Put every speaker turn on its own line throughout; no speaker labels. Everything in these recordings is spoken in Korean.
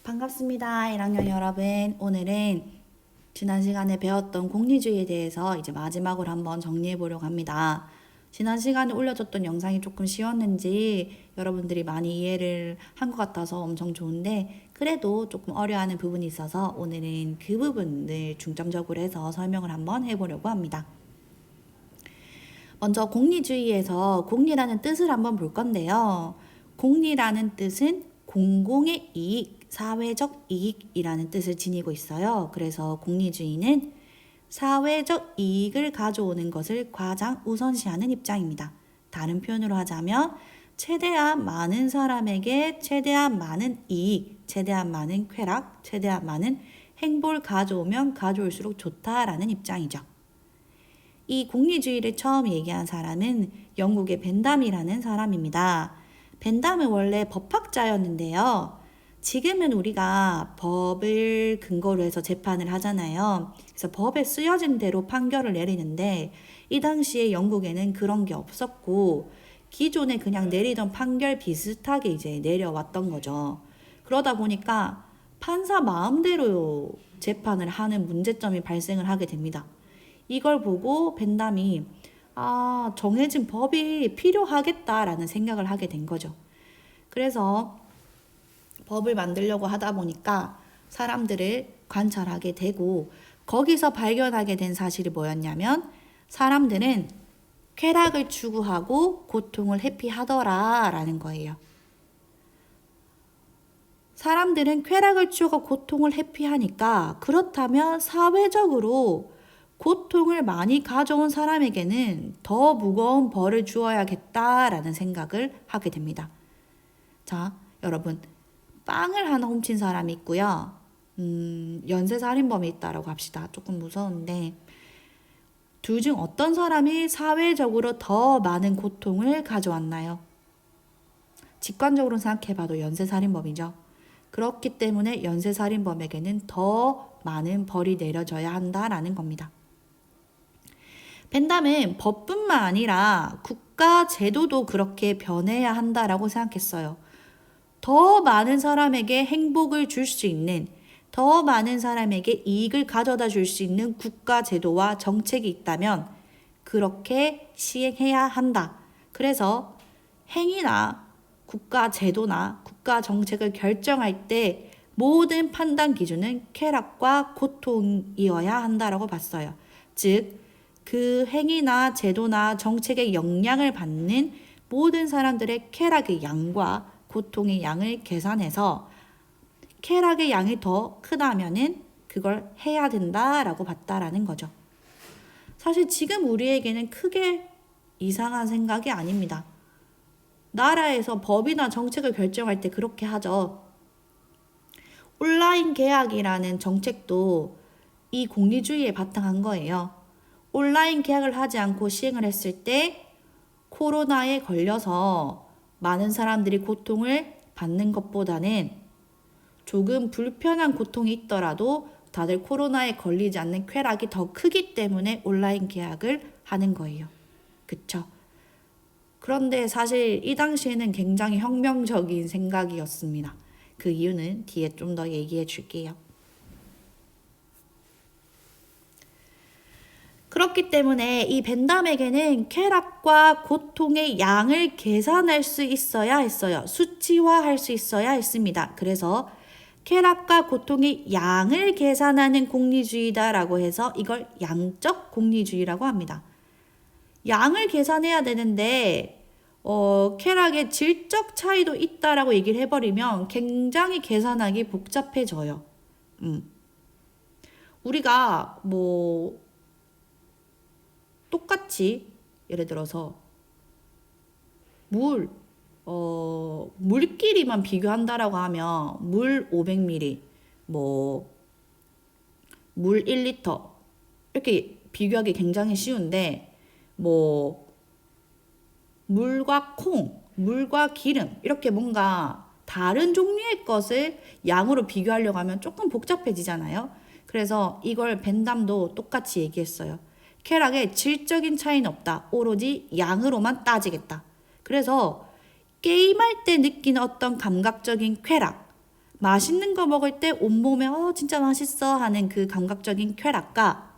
반갑습니다. 1학년 여러분. 오늘은 지난 시간에 배웠던 공리주의에 대해서 이제 마지막으로 한번 정리해 보려고 합니다. 지난 시간에 올려줬던 영상이 조금 쉬웠는지 여러분들이 많이 이해를 한 것 같아서 엄청 좋은데, 그래도 조금 어려워하는 부분이 있어서 오늘은 그 부분을 중점적으로 해서 설명을 한번 해보려고 합니다. 먼저 공리주의에서 공리라는 뜻을 한번 볼 건데요. 공리라는 뜻은 공공의 이익, 사회적 이익이라는 뜻을 지니고 있어요. 그래서 공리주의는 사회적 이익을 가져오는 것을 가장 우선시하는 입장입니다. 다른 표현으로 하자면 최대한 많은 사람에게 최대한 많은 이익, 최대한 많은 쾌락, 최대한 많은 행복을 가져오면 가져올수록 좋다라는 입장이죠. 이 공리주의를 처음 얘기한 사람은 영국의 벤담이라는 사람입니다. 벤담은 원래 법학자였는데요. 지금은 우리가 법을 근거로 해서 재판을 하잖아요. 그래서 법에 쓰여진 대로 판결을 내리는데, 이 당시에 영국에는 그런 게 없었고 기존에 그냥 내리던 판결 비슷하게 이제 내려왔던 거죠. 그러다 보니까 판사 마음대로 재판을 하는 문제점이 발생을 하게 됩니다. 이걸 보고 벤담이 정해진 법이 필요하겠다라는 생각을 하게 된 거죠. 그래서 법을 만들려고 하다 보니까 사람들을 관찰하게 되고, 거기서 발견하게 된 사실이 뭐였냐면, 사람들은 쾌락을 추구하고 고통을 회피하더라라는 거예요. 사람들은 쾌락을 추구하고 고통을 회피하니까, 그렇다면 사회적으로 고통을 많이 가져온 사람에게는 더 무거운 벌을 주어야겠다라는 생각을 하게 됩니다. 자, 여러분, 빵을 하나 훔친 사람이 있고요. 연쇄살인범이 있다라고 합시다. 조금 무서운데, 둘 중 어떤 사람이 사회적으로 더 많은 고통을 가져왔나요? 직관적으로 생각해봐도 연쇄살인범이죠. 그렇기 때문에 연쇄살인범에게는 더 많은 벌이 내려져야 한다라는 겁니다. 벤담은 법뿐만 아니라 국가 제도도 그렇게 변해야 한다라고 생각했어요. 더 많은 사람에게 행복을 줄 수 있는, 더 많은 사람에게 이익을 가져다 줄 수 있는 국가 제도와 정책이 있다면 그렇게 시행해야 한다. 그래서 행위나 국가 제도나 국가 정책을 결정할 때 모든 판단 기준은 쾌락과 고통이어야 한다라고 봤어요. 즉, 그 행위나 제도나 정책의 영향을 받는 모든 사람들의 쾌락의 양과 고통의 양을 계산해서 쾌락의 양이 더 크다면은 그걸 해야 된다라고 봤다라는 거죠. 사실 지금 우리에게는 크게 이상한 생각이 아닙니다. 나라에서 법이나 정책을 결정할 때 그렇게 하죠. 온라인 계약이라는 정책도 이 공리주의에 바탕한 거예요. 온라인 계약을 하지 않고 시행을 했을 때 코로나에 걸려서 많은 사람들이 고통을 받는 것보다는 조금 불편한 고통이 있더라도 다들 코로나에 걸리지 않는 쾌락이 더 크기 때문에 온라인 계약을 하는 거예요. 그쵸? 그런데 사실 이 당시에는 굉장히 혁명적인 생각이었습니다. 그 이유는 뒤에 좀 더 얘기해 줄게요. 그렇기 때문에 이 벤담에게는 쾌락과 고통의 양을 계산할 수 있어야 했어요. 수치화할 수 있어야 했습니다. 그래서 쾌락과 고통의 양을 계산하는 공리주의다라고 해서 이걸 양적 공리주의라고 합니다. 양을 계산해야 되는데 쾌락의 질적 차이도 있다라고 얘기를 해버리면 굉장히 계산하기 복잡해져요. 우리가 똑같이 예를 들어서 물끼리만 비교한다라고 하면 물 500ml, 물 1리터 이렇게 비교하기 굉장히 쉬운데, 물과 콩, 물과 기름 이렇게 뭔가 다른 종류의 것을 양으로 비교하려고 하면 조금 복잡해지잖아요. 그래서 이걸 벤담도 똑같이 얘기했어요. 쾌락에 질적인 차이는 없다. 오로지 양으로만 따지겠다. 그래서 게임할 때 느끼는 어떤 감각적인 쾌락, 맛있는 거 먹을 때 온몸에 진짜 맛있어 하는 그 감각적인 쾌락과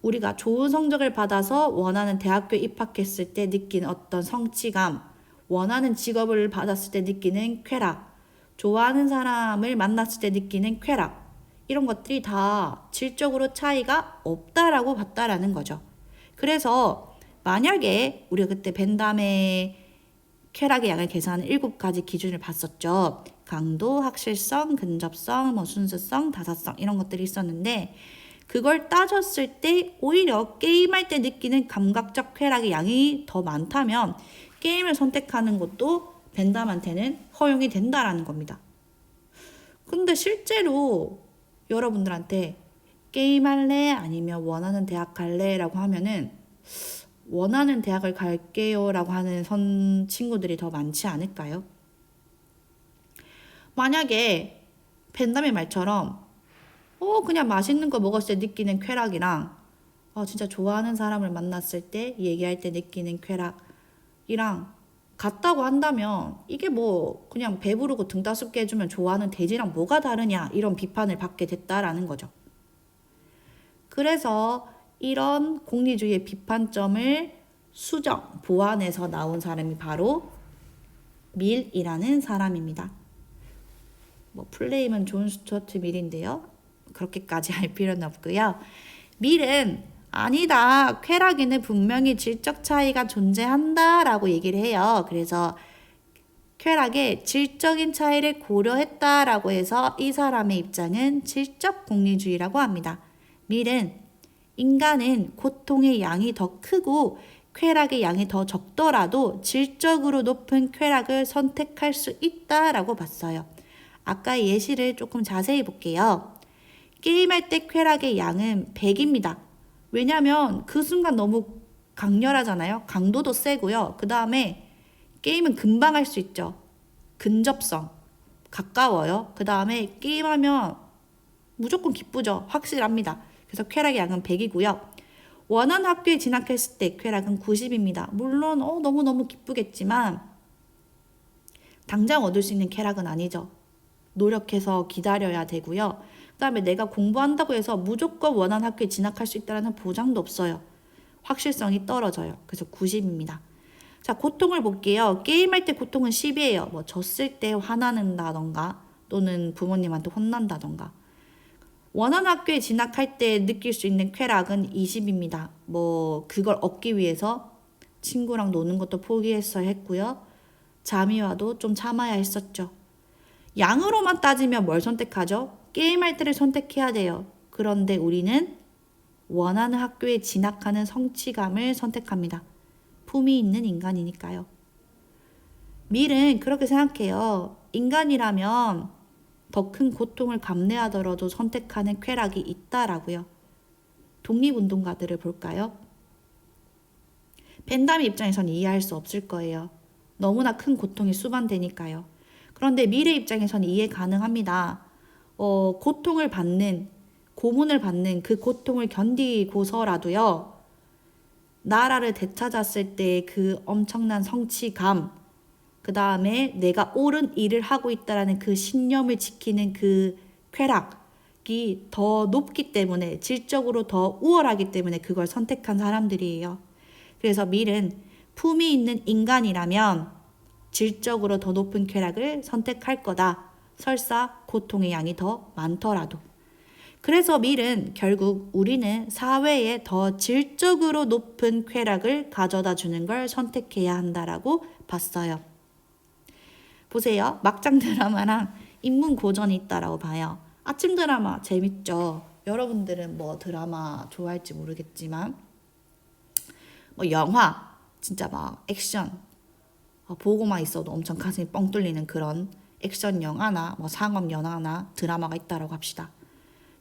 우리가 좋은 성적을 받아서 원하는 대학교에 입학했을 때 느낀 어떤 성취감, 원하는 직업을 받았을 때 느끼는 쾌락, 좋아하는 사람을 만났을 때 느끼는 쾌락, 이런 것들이 다 질적으로 차이가 없다라고 봤다라는 거죠. 그래서 만약에 우리가 그때 벤담의 쾌락의 양을 계산하는 7가지 기준을 봤었죠. 강도, 확실성, 근접성, 순수성, 다사성 이런 것들이 있었는데 그걸 따졌을 때 오히려 게임할 때 느끼는 감각적 쾌락의 양이 더 많다면 게임을 선택하는 것도 벤담한테는 허용이 된다라는 겁니다. 근데 실제로 여러분들한테 게임할래? 아니면 원하는 대학 갈래? 라고 하면은 원하는 대학을 갈게요 라고 하는 친구들이 더 많지 않을까요? 만약에 벤담의 말처럼 그냥 맛있는 거 먹었을 때 느끼는 쾌락이랑 진짜 좋아하는 사람을 만났을 때 얘기할 때 느끼는 쾌락이랑 같다고 한다면 이게 뭐 그냥 배부르고 등 따숩게 해주면 좋아하는 돼지랑 뭐가 다르냐 이런 비판을 받게 됐다라는 거죠. 그래서 이런 공리주의의 비판점을 수정, 보완해서 나온 사람이 바로 밀이라는 사람입니다. 뭐 플레임은 존 스튜어트 밀인데요. 그렇게까지 할 필요는 없고요. 밀은 아니다. 쾌락에는 분명히 질적 차이가 존재한다라고 얘기를 해요. 그래서 쾌락의 질적인 차이를 고려했다라고 해서 이 사람의 입장은 질적 공리주의라고 합니다. 밀은 인간은 고통의 양이 더 크고 쾌락의 양이 더 적더라도 질적으로 높은 쾌락을 선택할 수 있다라고 봤어요. 아까 예시를 조금 자세히 볼게요. 게임할 때 쾌락의 양은 100입니다. 왜냐하면 그 순간 너무 강렬하잖아요. 강도도 세고요. 그 다음에 게임은 금방 할 수 있죠. 근접성, 가까워요. 그 다음에 게임하면 무조건 기쁘죠. 확실합니다. 그래서 쾌락의 양은 100이고요. 원하는 학교에 진학했을 때 쾌락은 90입니다. 물론 너무너무 기쁘겠지만 당장 얻을 수 있는 쾌락은 아니죠. 노력해서 기다려야 되고요. 그 다음에 내가 공부한다고 해서 무조건 원하는 학교에 진학할 수 있다는 보장도 없어요. 확실성이 떨어져요. 그래서 90입니다. 자, 고통을 볼게요. 게임할 때 고통은 10이에요. 뭐 졌을 때 화나는다던가 또는 부모님한테 혼난다던가. 원하는 학교에 진학할 때 느낄 수 있는 쾌락은 20입니다. 뭐 그걸 얻기 위해서 친구랑 노는 것도 포기했어야 했고요. 잠이 와도 좀 참아야 했었죠. 양으로만 따지면 뭘 선택하죠? 게임할 때를 선택해야 돼요. 그런데 우리는 원하는 학교에 진학하는 성취감을 선택합니다. 품이 있는 인간이니까요. 밀은 그렇게 생각해요. 인간이라면 더 큰 고통을 감내하더라도 선택하는 쾌락이 있다라고요. 독립운동가들을 볼까요? 벤담의 입장에선 이해할 수 없을 거예요. 너무나 큰 고통이 수반되니까요. 그런데 밀의 입장에선 이해 가능합니다. 고통을 받는, 고문을 받는 그 고통을 견디고서라도요. 나라를 되찾았을 때 그 엄청난 성취감, 그 다음에 내가 옳은 일을 하고 있다라는 그 신념을 지키는 그 쾌락이 더 높기 때문에, 질적으로 더 우월하기 때문에 그걸 선택한 사람들이에요. 그래서 밀은 품이 있는 인간이라면 질적으로 더 높은 쾌락을 선택할 거다. 설사 고통의 양이 더 많더라도. 그래서 밀은 결국 우리는 사회에 더 질적으로 높은 쾌락을 가져다 주는 걸 선택해야 한다라고 봤어요. 보세요. 막장 드라마랑 인문 고전이 있다라고 봐요. 아침 드라마 재밌죠. 여러분들은 뭐 드라마 좋아할지 모르겠지만 뭐 영화 진짜 막 액션 보고만 있어도 엄청 가슴이 뻥 뚫리는 그런 액션 영화나 뭐 상업 영화나 드라마가 있다라고 합시다.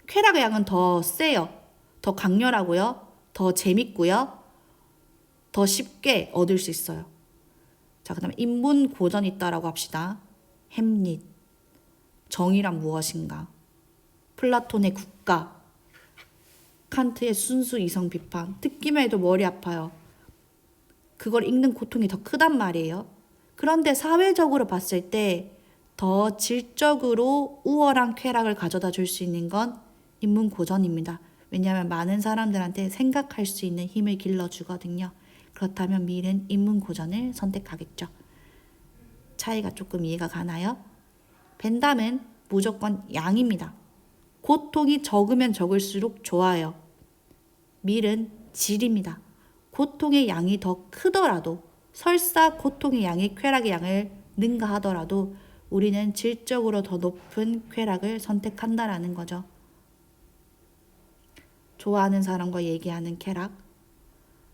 쾌락의 양은 더 세요. 더 강렬하고요. 더 재밌고요. 더 쉽게 얻을 수 있어요. 자, 그 다음에 인문 고전이 있다라고 합시다. 햄릿, 정의란 무엇인가, 플라톤의 국가, 칸트의 순수 이성 비판, 듣기만 해도 머리 아파요. 그걸 읽는 고통이 더 크단 말이에요. 그런데 사회적으로 봤을 때 더 질적으로 우월한 쾌락을 가져다 줄 수 있는 건 인문고전입니다. 왜냐하면 많은 사람들한테 생각할 수 있는 힘을 길러주거든요. 그렇다면 밀은 인문고전을 선택하겠죠. 차이가 조금 이해가 가나요? 벤담은 무조건 양입니다. 고통이 적으면 적을수록 좋아요. 밀은 질입니다. 고통의 양이 더 크더라도 설사 고통의 양이 쾌락의 양을 능가하더라도 우리는 질적으로 더 높은 쾌락을 선택한다라는 거죠. 좋아하는 사람과 얘기하는 쾌락,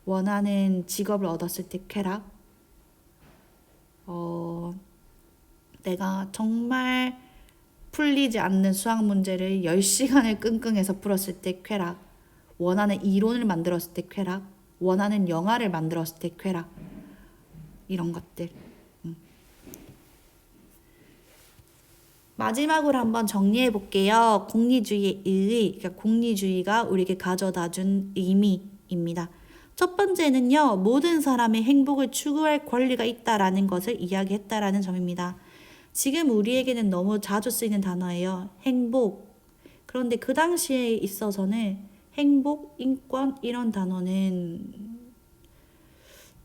원하는 직업을 얻었을 때 쾌락, 내가 정말 풀리지 않는 수학 문제를 10시간을 끙끙해서 풀었을 때 쾌락, 원하는 이론을 만들었을 때 쾌락, 원하는 영화를 만들었을 때 쾌락, 이런 것들. 마지막으로 한번 정리해 볼게요. 공리주의의 의의, 그러니까 공리주의가 우리에게 가져다 준 의미입니다. 첫 번째는요, 모든 사람의 행복을 추구할 권리가 있다라는 것을 이야기했다라는 점입니다. 지금 우리에게는 너무 자주 쓰이는 단어예요. 행복. 그런데 그 당시에 있어서는 행복, 인권 이런 단어는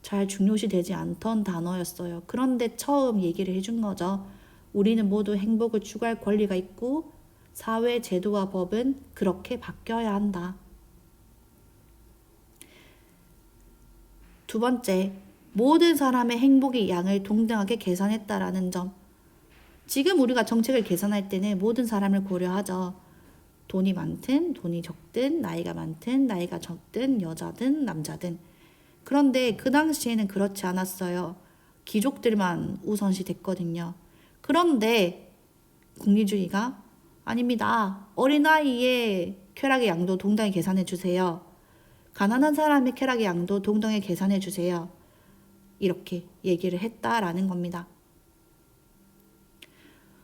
잘 중요시 되지 않던 단어였어요. 그런데 처음 얘기를 해준 거죠. 우리는 모두 행복을 추구할 권리가 있고 사회 제도와 법은 그렇게 바뀌어야 한다. 두 번째, 모든 사람의 행복의 양을 동등하게 계산했다라는 점. 지금 우리가 정책을 계산할 때는 모든 사람을 고려하죠. 돈이 많든 돈이 적든 나이가 많든 나이가 적든 여자든 남자든. 그런데 그 당시에는 그렇지 않았어요. 귀족들만 우선시 됐거든요. 그런데 공리주의가 아닙니다. 어린아이의 쾌락의 양도 동등하게 계산해 주세요. 가난한 사람의 쾌락의 양도 동등하게 계산해 주세요. 이렇게 얘기를 했다라는 겁니다.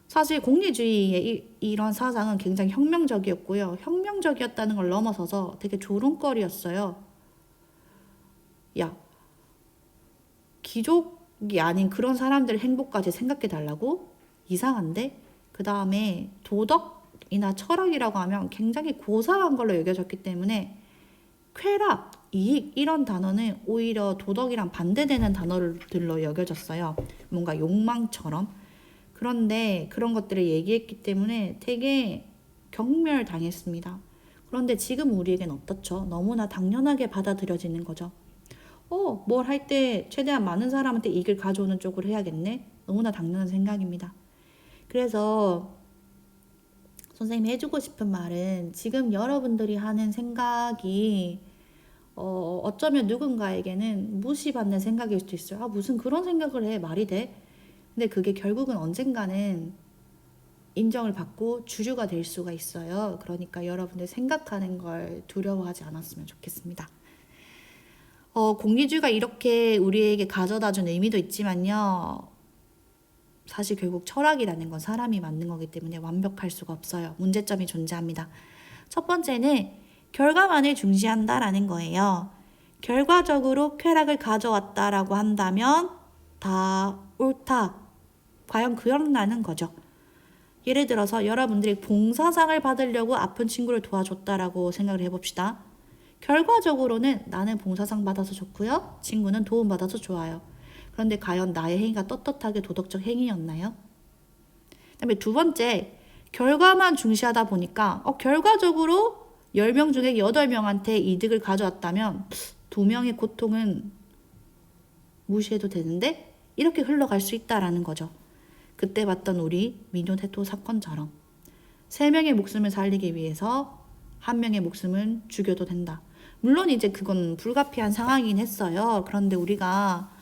사실 공리주의의 이런 사상은 굉장히 혁명적이었고요. 혁명적이었다는 걸 넘어서서 되게 조롱거리였어요. 야, 귀족이 아닌 그런 사람들의 행복까지 생각해 달라고? 이상한데? 그 다음에 도덕이나 철학이라고 하면 굉장히 고사한 걸로 여겨졌기 때문에 쾌락, 이익 이런 단어는 오히려 도덕이랑 반대되는 단어들로 여겨졌어요. 뭔가 욕망처럼. 그런데 그런 것들을 얘기했기 때문에 되게 경멸당했습니다. 그런데 지금 우리에겐 어떻죠? 너무나 당연하게 받아들여지는 거죠. 뭘 할 때 최대한 많은 사람한테 이익을 가져오는 쪽으로 해야겠네? 너무나 당연한 생각입니다. 그래서 선생님이 해주고 싶은 말은 지금 여러분들이 하는 생각이 어쩌면 누군가에게는 무시받는 생각일 수도 있어요. 아, 무슨 그런 생각을 해? 말이 돼? 근데 그게 결국은 언젠가는 인정을 받고 주류가 될 수가 있어요. 그러니까 여러분들 생각하는 걸 두려워하지 않았으면 좋겠습니다. 공리주의가 이렇게 우리에게 가져다 준 의미도 있지만요. 사실 결국 철학이라는 건 사람이 만든 거기 때문에 완벽할 수가 없어요. 문제점이 존재합니다. 첫 번째는 결과만을 중시한다라는 거예요. 결과적으로 쾌락을 가져왔다라고 한다면 다 옳다. 과연 그런다는 거죠. 예를 들어서 여러분들이 봉사상을 받으려고 아픈 친구를 도와줬다라고 생각을 해봅시다. 결과적으로는 나는 봉사상 받아서 좋고요. 친구는 도움받아서 좋아요. 그런데 과연 나의 행위가 떳떳하게 도덕적 행위였나요? 그다음에 두 번째, 결과만 중시하다 보니까 결과적으로 10명 중에 8명한테 이득을 가져왔다면 2명의 고통은 무시해도 되는데 이렇게 흘러갈 수 있다라는 거죠. 그때 봤던 우리 민요대토 사건처럼 3명의 목숨을 살리기 위해서 1명의 목숨은 죽여도 된다. 물론 이제 그건 불가피한 상황이긴 했어요. 그런데 우리가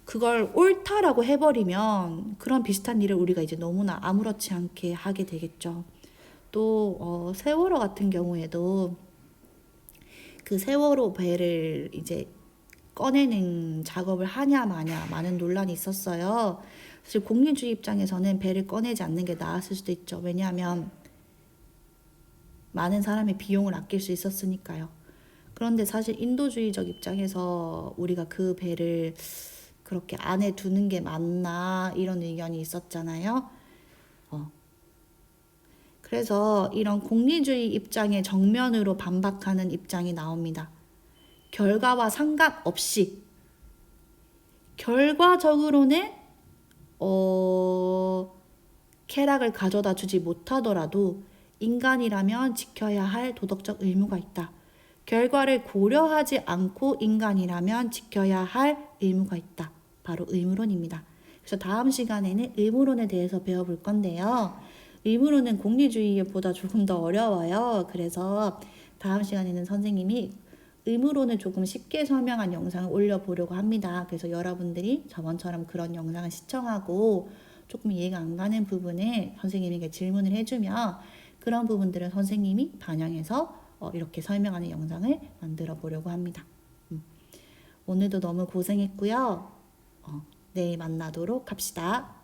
그걸 옳다라고 해버리면 그런 비슷한 일을 우리가 이제 너무나 아무렇지 않게 하게 되겠죠. 또 세월호 같은 경우에도 그 세월호 배를 이제 꺼내는 작업을 하냐 마냐 많은 논란이 있었어요. 사실 공리주의 입장에서는 배를 꺼내지 않는 게 나았을 수도 있죠. 왜냐하면 많은 사람의 비용을 아낄 수 있었으니까요. 그런데 사실 인도주의적 입장에서 우리가 그 배를 그렇게 안에 두는 게 맞나 이런 의견이 있었잖아요. 그래서 이런 공리주의 입장에 정면으로 반박하는 입장이 나옵니다. 결과와 상관없이 결과적으로는 쾌락을 가져다 주지 못하더라도 인간이라면 지켜야 할 도덕적 의무가 있다. 결과를 고려하지 않고 인간이라면 지켜야 할 의무가 있다. 바로 의무론입니다. 그래서 다음 시간에는 의무론에 대해서 배워볼 건데요. 의무론은 공리주의보다 조금 더 어려워요. 그래서 다음 시간에는 선생님이 의무론을 조금 쉽게 설명한 영상을 올려보려고 합니다. 그래서 여러분들이 저번처럼 그런 영상을 시청하고 조금 이해가 안 가는 부분을 선생님에게 질문을 해주면 그런 부분들은 선생님이 반영해서 이렇게 설명하는 영상을 만들어 보려고 합니다. 오늘도 너무 고생했고요. 내일 만나도록 합시다.